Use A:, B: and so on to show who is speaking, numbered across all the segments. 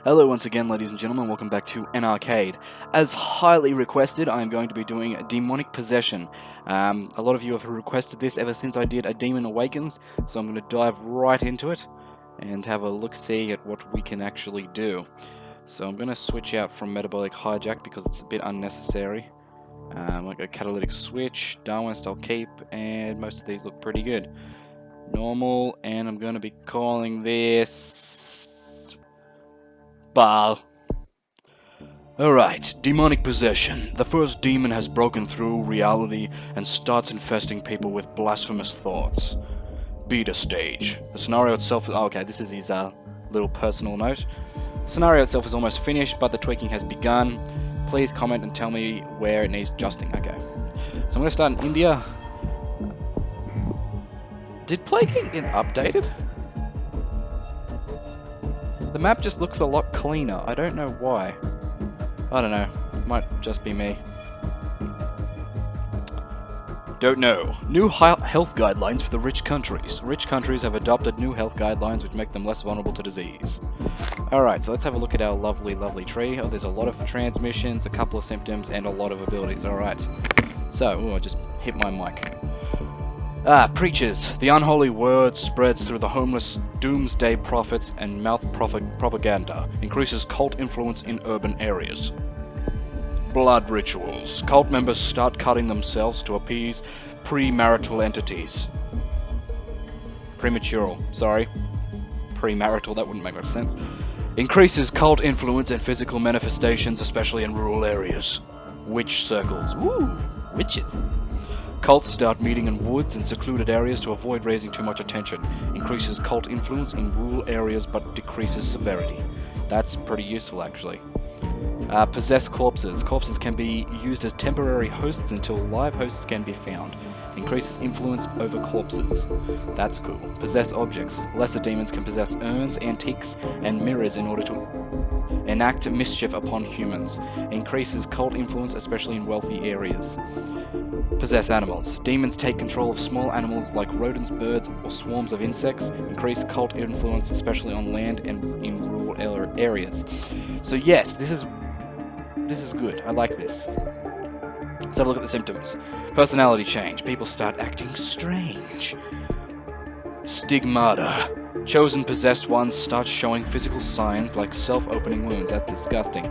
A: Hello once again, ladies and gentlemen, welcome back to an arcade. As highly requested, I am going to be doing Demonic Possession. A lot of you have requested this ever since I did a Demon Awakens, so I'm going to dive right into it and have a look-see at what we can actually do. So I'm going to switch out from Metabolic Hijack because it's a bit unnecessary. Like a Catalytic Switch, Darwinist I'll keep, and most of these look pretty good. Normal, and I'm going to be calling this Baal. Alright, Demonic Possession. The first demon has broken through reality and starts infesting people with blasphemous thoughts. Beta stage. The scenario itself is... okay, this is his little personal note. The scenario itself is almost finished, but the tweaking has begun. Please comment and tell me where it needs adjusting. Okay. So I'm going to start in India. Did plaguing get updated? The map just looks a lot cleaner. I don't know why. I don't know. Might just be me. Don't know. New health guidelines for the rich countries. Rich countries have adopted new health guidelines which make them less vulnerable to disease. Alright, so let's have a look at our lovely, lovely tree. Oh, there's a lot of transmissions, a couple of symptoms, and a lot of abilities. Alright. So, I just hit my mic. Preachers. The unholy word spreads through the homeless, doomsday prophets, and mouth propaganda. Increases cult influence in urban areas. Blood rituals. Cult members start cutting themselves to appease premarital entities. Prematural. Sorry. Premarital, that wouldn't make much sense. Increases cult influence and physical manifestations, especially in rural areas. Witch circles. Woo! Witches. Cults start meeting in woods and secluded areas to avoid raising too much attention. Increases cult influence in rural areas but decreases severity. That's pretty useful, actually. Possessed corpses. Corpses can be used as temporary hosts until live hosts can be found. Increases influence over corpses. That's cool. Possessed objects. Lesser demons can possess urns, antiques, and mirrors in order to enact mischief upon humans. Increases cult influence, especially in wealthy areas. Possess animals. Demons take control of small animals like rodents, birds, or swarms of insects. Increase cult influence, especially on land and in rural areas. So yes, this is good. I like this. Let's have a look at the symptoms. Personality change. People start acting strange. Stigmata. Chosen possessed ones start showing physical signs like self-opening wounds. That's disgusting.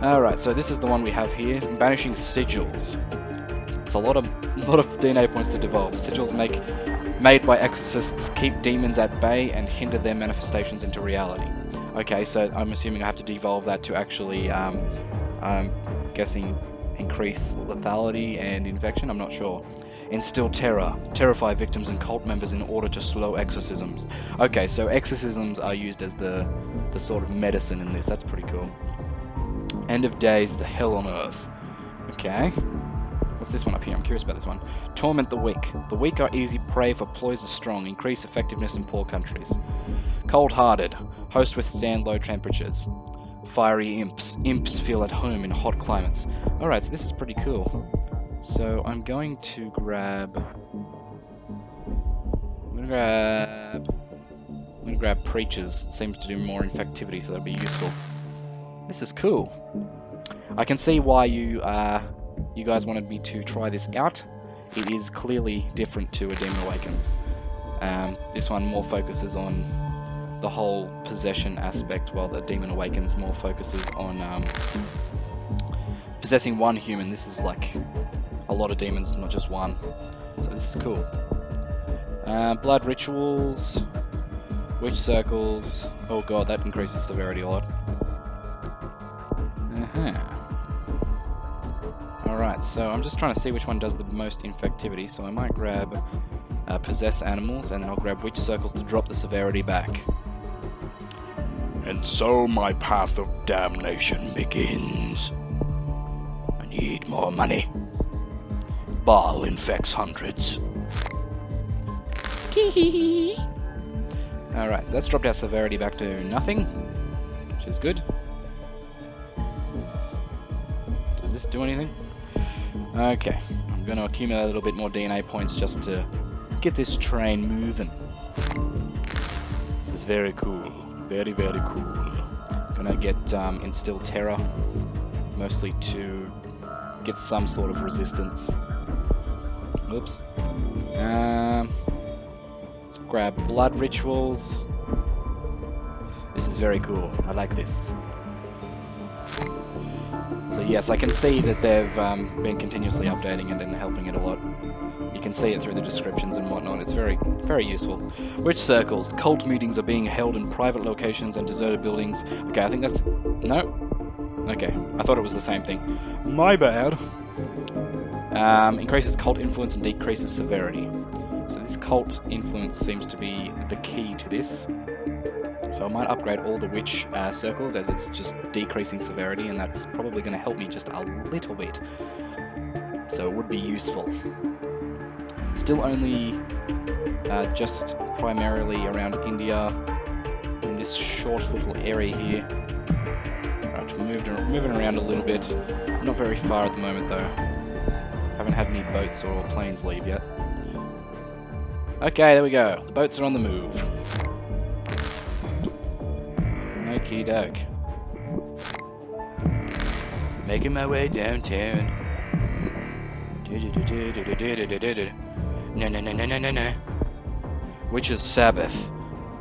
A: Alright, so this is the one we have here. Banishing sigils. It's a lot of DNA points to devolve. Sigils made by exorcists keep demons at bay and hinder their manifestations into reality. Okay, so I'm assuming I have to devolve that to actually, I'm guessing, increase lethality and infection. I'm not sure. Instill terror. Terrify victims and cult members in order to slow exorcisms. Okay, so exorcisms are used as the sort of medicine in this. That's pretty cool. End of days, the hell on earth. Okay. What's this one up here? I'm curious about this one. Torment the weak. The weak are easy prey for ploys the strong. Increase effectiveness in poor countries. Cold-hearted. Hosts withstand low temperatures. Fiery imps. Imps feel at home in hot climates. Alright, so this is pretty cool. So I'm going to grab preachers. It seems to do more infectivity, so that'll be useful. This is cool. I can see why you guys wanted me to try this out. It is clearly different to a Demon Awakens. This one more focuses on the whole possession aspect, while the Demon Awakens more focuses on possessing one human. This is like a lot of demons, not just one. So this is cool. Blood rituals, witch circles. Oh god, that increases severity a lot. Alright, so I'm just trying to see which one does the most infectivity, so I might grab possess animals, and then I'll grab witch circles to drop the severity back. And so my path of damnation begins. I need more money. Baal infects hundreds. Tee. Alright, so that's dropped our severity back to nothing, which is good. Does this do anything? Okay, I'm going to accumulate a little bit more DNA points just to get this train moving. This is very cool. Very, very cool. I'm Gonna get Instill Terror, mostly to get some sort of resistance. Oops. Let's grab Blood Rituals. This is very cool. I like this. So yes, I can see that they've been continuously updating it and helping it a lot. You can see it through the descriptions and whatnot. It's very, very useful. Witch circles. Cult meetings are being held in private locations and deserted buildings. Okay, I think that's... No. Okay, I thought it was the same thing. My bad. Increases cult influence and decreases severity. So this cult influence seems to be the key to this. So I might upgrade all the witch circles, as it's just decreasing severity, and that's probably going to help me just a little bit. So it would be useful. Still only just primarily around India in this short little area here. Right, moving around a little bit. Not very far at the moment though. Haven't had any boats or planes leave yet. Okay, there we go. The boats are on the move. Okie doke. Making my way downtown. No. Witches' Sabbath.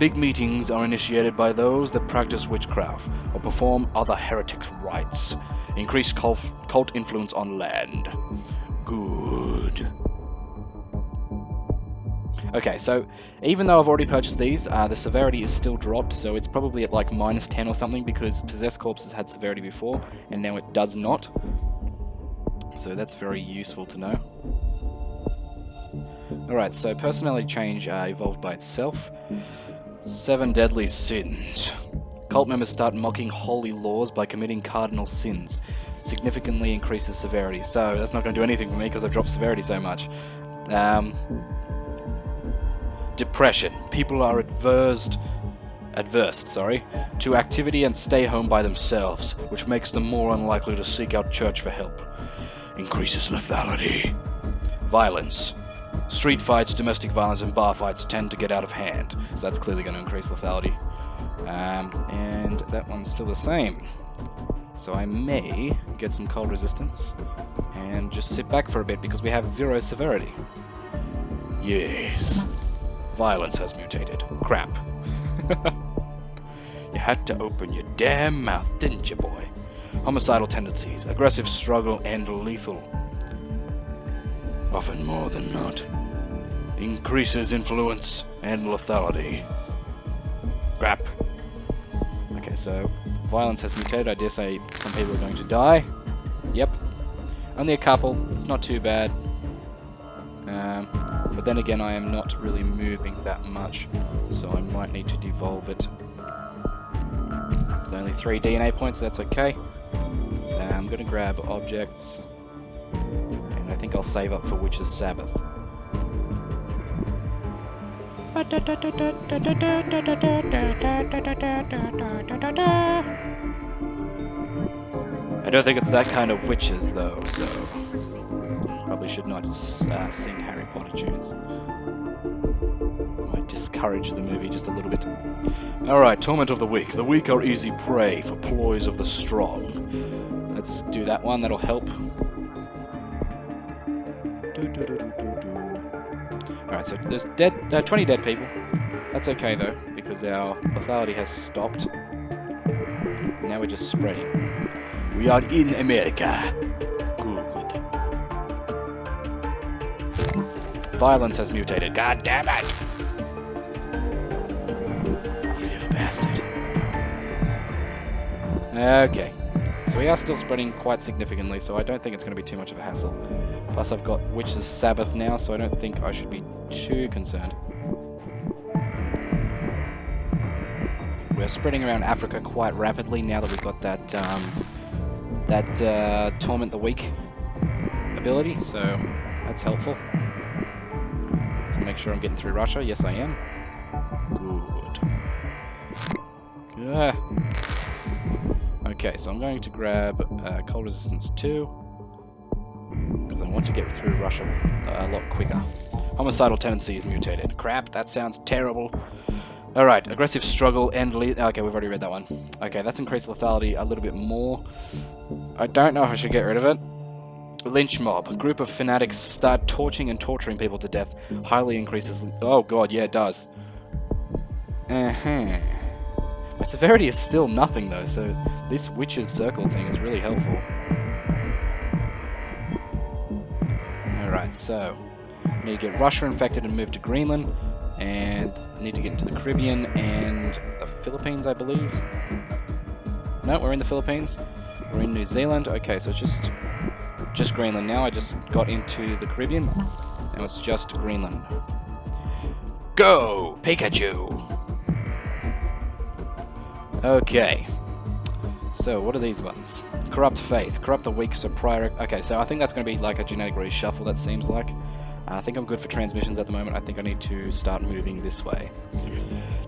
A: Big meetings are initiated by those that practice witchcraft or perform other heretic rites. Increase cult influence on land. Good. Okay, so even though I've already purchased these, the severity is still dropped, so it's probably at like -10 or something, because Possessed Corpses had severity before, and now it does not. So that's very useful to know. Alright, so personality change evolved by itself. 7 deadly sins. Cult members start mocking holy laws by committing cardinal sins. Significantly increases severity. So that's not going to do anything for me because I've dropped severity so much. Depression. People are adverse to activity and stay home by themselves, which makes them more unlikely to seek out church for help. Increases lethality. Violence. Street fights, domestic violence, and bar fights tend to get out of hand, so that's clearly going to increase lethality. And that one's still the same. So I may get some cold resistance and just sit back for a bit because we have 0 severity. Yes. Violence has mutated. Crap. You had to open your damn mouth, didn't you, boy? Homicidal tendencies, aggressive struggle, and lethal. Often more than not. Increases influence and lethality. Crap. Okay, so violence has mutated. I dare say some people are going to die. Yep. Only a couple. It's not too bad. But then again, I am not really moving that much, so I might need to devolve it. With only 3 DNA points, that's okay. I'm going to grab objects, and I think I'll save up for Witch's Sabbath. I don't think it's that kind of witches, though, so probably should not sing Harry Potter tunes. Might discourage the movie just a little bit. Alright, Torment of the Weak. The weak are easy prey for ploys of the strong. Let's do that one, that'll help. Alright, so there's 20 dead people. That's okay though, because our lethality has stopped. Now we're just spreading. We are in America. Good. Violence has mutated. God damn it! You little bastard. Okay. So we are still spreading quite significantly, so I don't think it's going to be too much of a hassle. Plus I've got Witch's Sabbath now, so I don't think I should be too concerned. We're spreading around Africa quite rapidly now that we've got that Torment the Weak ability, so that's helpful. So make sure I'm getting through Russia. Yes, I am. Good. Okay, so I'm going to grab Cold Resistance 2, because I want to get through Russia a lot quicker. Homicidal tendency is mutated. Crap, that sounds terrible. Alright, aggressive struggle and okay, we've already read that one. Okay, that's increased lethality a little bit more. I don't know if I should get rid of it. Lynch mob. A group of fanatics start torching and torturing people to death. Highly increases... Oh god, yeah, it does. My severity is still nothing though, so this witch's circle thing is really helpful. Alright, so... I need to get Russia infected and move to Greenland. And I need to get into the Caribbean and the Philippines, I believe. No, we're in the Philippines. We're in New Zealand. Okay, so it's just Greenland now. I just got into the Caribbean. Now it's just Greenland. Go, Pikachu! Okay. So, what are these ones? Corrupt Faith. Corrupt the weak, so prior... Okay, so I think that's going to be like a genetic reshuffle, that seems like. I think I'm good for transmissions at the moment. I think I need to start moving this way.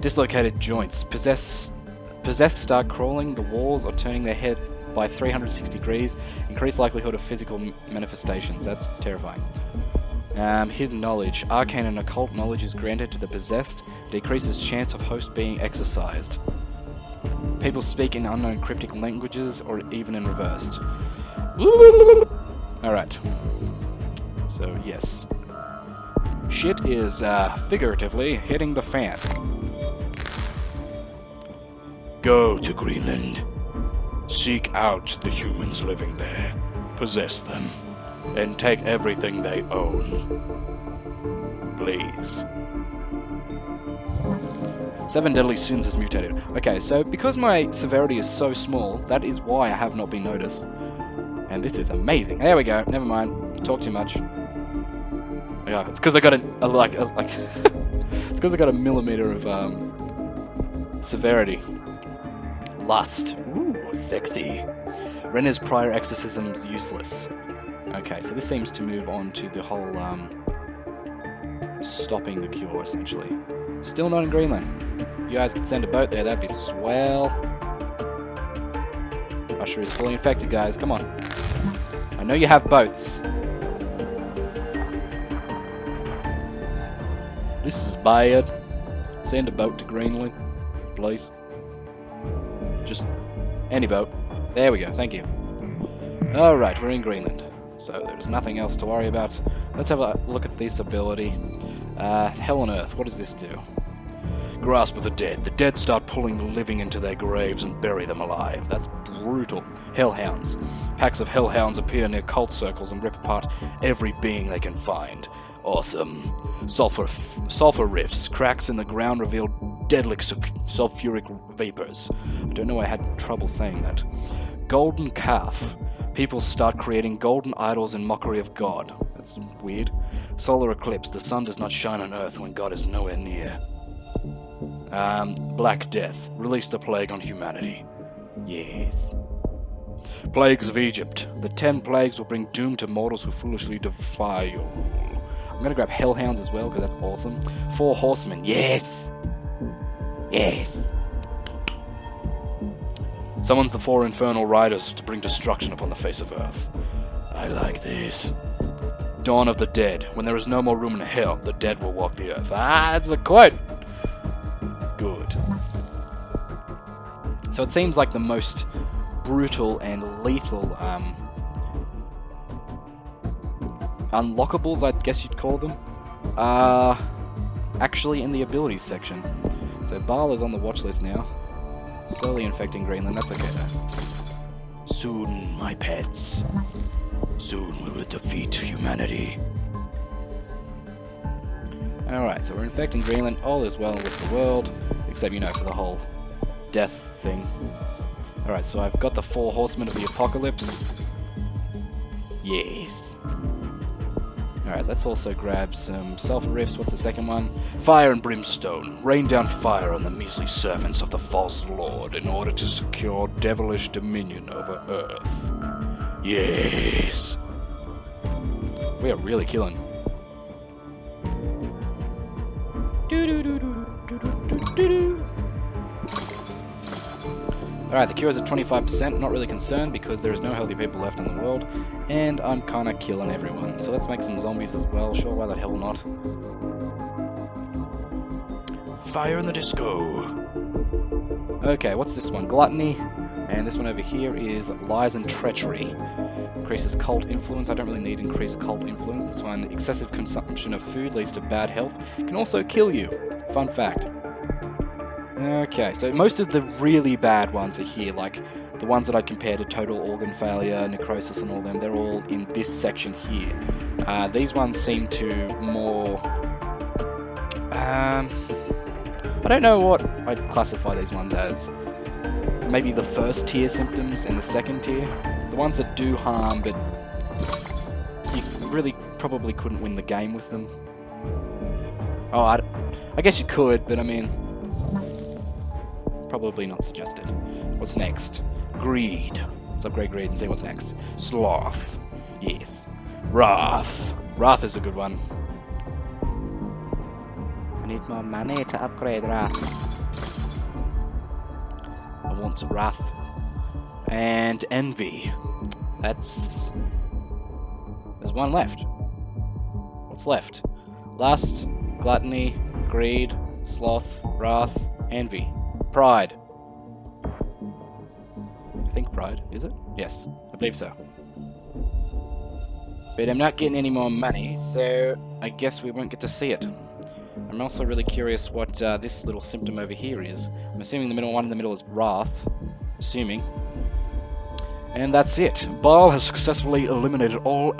A: Dislocated joints. Possessed start crawling the walls or turning their head by 360 degrees. Increased likelihood of physical manifestations. That's terrifying. Hidden knowledge. Arcane and occult knowledge is granted to the possessed. Decreases chance of host being exorcised. People speak in unknown cryptic languages or even in reversed. Alright. So, yes. Shit is, figuratively hitting the fan. Go to Greenland. Seek out the humans living there. Possess them. And take everything they own. Please. 7 Deadly Sins has mutated. Okay, so because my severity is so small, that is why I have not been noticed. And this is amazing. There we go. Never mind. Talk too much. Yeah, it's because I got it's because I got a millimeter of severity. Lust. Ooh, sexy. Renner's prior exorcism's useless. Okay, so this seems to move on to the whole stopping the cure essentially. Still not in Greenland. You guys could send a boat there, that'd be swell. Russia is fully infected, guys. Come on. I know you have boats. This is bad. Send a boat to Greenland, please. Just any boat. There we go, thank you. Alright, we're in Greenland. So there's nothing else to worry about. Let's have a look at this ability. Hell on Earth, what does this do? Grasp of the dead. The dead start pulling the living into their graves and bury them alive. That's brutal. Hellhounds. Packs of hellhounds appear near cult circles and rip apart every being they can find. Awesome. Sulfur rifts. Cracks in the ground reveal deadly sulfuric vapors. I don't know why I had trouble saying that. Golden calf. People start creating golden idols in mockery of God. That's weird. Solar eclipse. The sun does not shine on Earth when God is nowhere near. Black Death. Release the plague on humanity. Yes. Plagues of Egypt. The 10 plagues will bring doom to mortals who foolishly defy your rule. I'm gonna grab Hellhounds as well, because that's awesome. 4 Horsemen. Yes! Yes! Summons the 4 Infernal Riders to bring destruction upon the face of Earth. I like this. Dawn of the Dead. When there is no more room in hell, the dead will walk the earth. Ah, that's a quote! Good. So it seems like the most brutal and lethal unlockables, I guess you'd call them, are actually in the abilities section. So Baal is on the watch list now. Slowly infecting Greenland, that's okay though. Soon, my pets. Soon we will defeat humanity. Alright, so we're infecting Greenland. All is well with the world. Except, you know, for the whole death thing. Alright, so I've got the 4 Horsemen of the Apocalypse. Yes. Alright, let's also grab some Sulfur Rifts. What's the second one? Fire and Brimstone. Rain down fire on the measly servants of the false lord in order to secure devilish dominion over Earth. Yes. We are really killing. Alright, the cure is at 25%, not really concerned because there is no healthy people left in the world, and I'm kinda killing everyone. So let's make some zombies as well, sure, why the hell not? Fire in the disco. Okay, what's this one? Gluttony. And this one over here is lies and treachery. Increases cult influence. I don't really need increased cult influence. This one, excessive consumption of food leads to bad health. Can also kill you. Fun fact. Okay, so most of the really bad ones are here, like the ones that I compared to total organ failure, necrosis and all them, they're all in this section here. These ones seem to more... I don't know what I'd classify these ones as. Maybe the first tier symptoms and the second tier. The ones that do harm, but you really probably couldn't win the game with them. Oh, I guess you could, but I mean... probably not suggested. What's next? Greed. Let's upgrade greed and see what's next. Sloth. Yes. Wrath. Wrath is a good one. I need more money to upgrade Wrath. I want Wrath. And Envy. There's one left. What's left? Lust, Gluttony, Greed, Sloth, Wrath, Envy. Pride. I think Pride, is it? Yes, I believe so. But I'm not getting any more money, so I guess we won't get to see it. I'm also really curious what this little symptom over here is. I'm assuming the middle one in the middle is Wrath. Assuming. And that's it. Baal has successfully eliminated all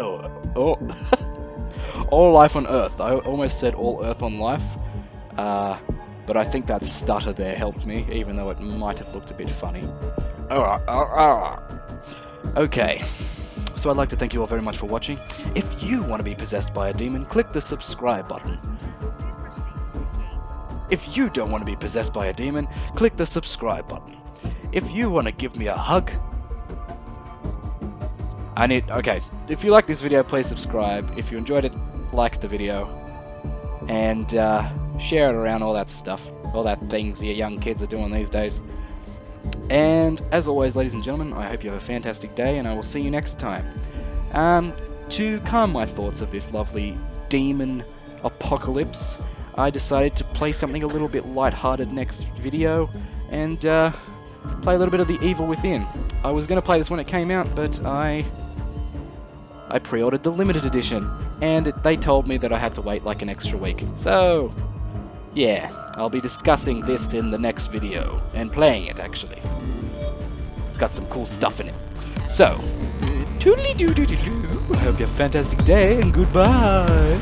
A: life on Earth. I almost said all Earth on life. But I think that stutter there helped me, even though it might have looked a bit funny. Okay. So I'd like to thank you all very much for watching. If you want to be possessed by a demon, click the subscribe button. If you don't want to be possessed by a demon, click the subscribe button. If you want to give me a hug... Okay, if you like this video, please subscribe. If you enjoyed it, like the video. And, share it around, all that stuff. All that things your young kids are doing these days. And, as always, ladies and gentlemen, I hope you have a fantastic day, and I will see you next time. To calm my thoughts of this lovely demon apocalypse, I decided to play something a little bit lighthearted next video, and, play a little bit of The Evil Within. I was going to play this when it came out, but I pre-ordered the limited edition, and they told me that I had to wait like an extra week. So, yeah, I'll be discussing this in the next video, and playing it, actually. It's got some cool stuff in it. So, toodly-doo-doo-doo-doo, I hope you have a fantastic day, and goodbye!